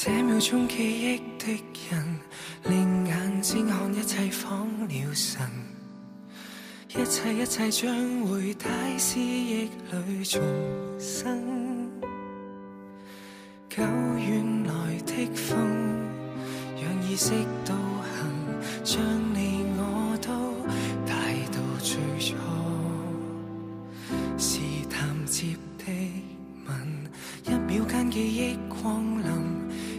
這秒鐘記憶的人，令眼睛看一切仿了神，一切將會帶思憶裏重生。久遠來的風，讓意識倒行，將你我都帶到最初。試探接的吻，一秒間記憶光臨，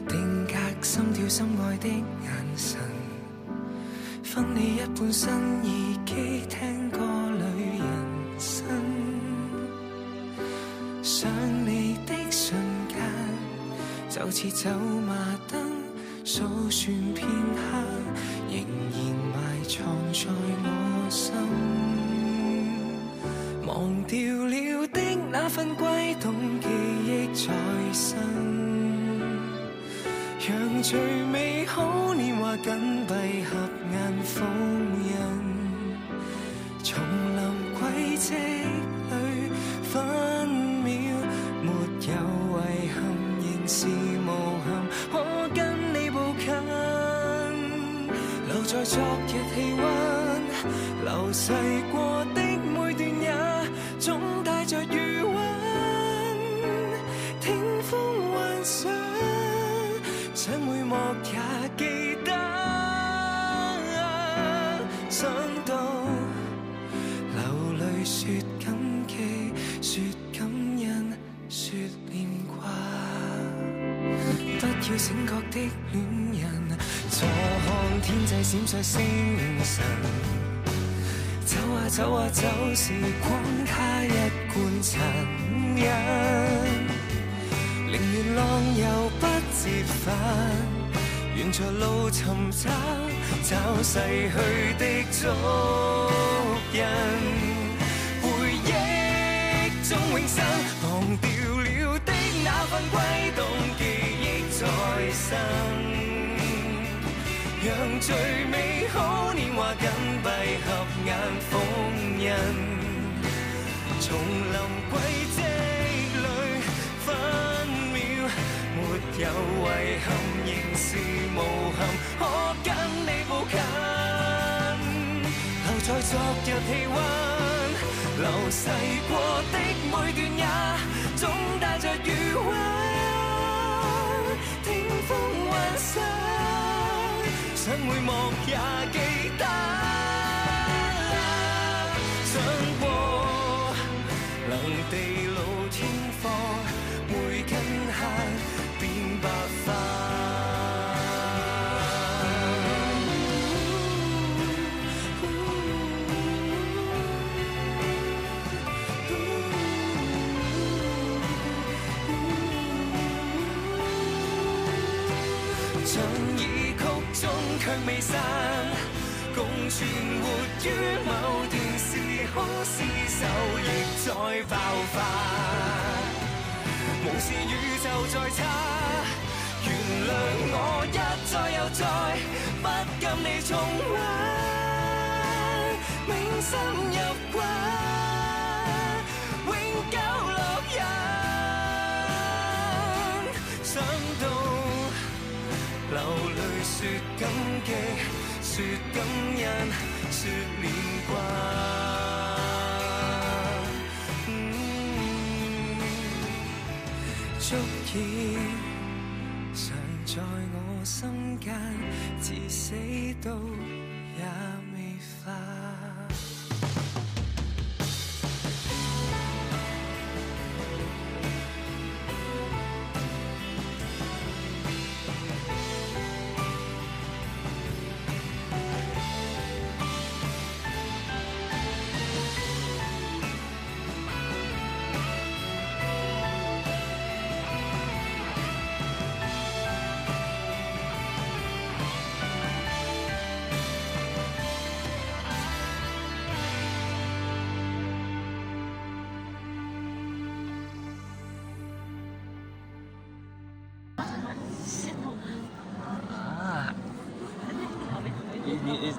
定格心跳心愛的眼神，分你一半新耳機聽歌裏人生。想你的瞬間，就似走馬燈，數算片刻，仍然埋藏在我心。忘掉了的那份悸動，記憶再生，讓最美好年華緊閉合眼封印。叢林軌跡裏分秒沒有遺憾，仍是無憾，可跟你步近。留在昨日氣溫，流逝過的每段也總帶着餘溫。聽風幻想，想每幕也記得。想到流淚說感激，說感恩，說念掛。不要醒覺的戀人，坐看天際閃爍星辰。走啊走啊走，時光它一貫殘忍。寧願浪遊不折返，沿着路尋找，找逝去的足印。回憶中永生，忘掉了的那份悸動，記憶再生，讓最美好年華緊閉合眼封印。叢林軌跡裏分秒沒有遺憾，仍是無憾，可跟你步近。留在昨日氣溫，流逝過的每段也總帶着餘溫。聽風幻想，想每幕也記得。想過能地老天荒，每根黑變白髮。像異曲中卻未散，共存活於某段時空，廝守亦再爆發。無視宇宙再差，原諒我一再又再，不禁你重溫，銘心入骨，永久烙印。想到流淚說感激，說感恩，說念掛。足以常在我心間，至死都也未化。Ini is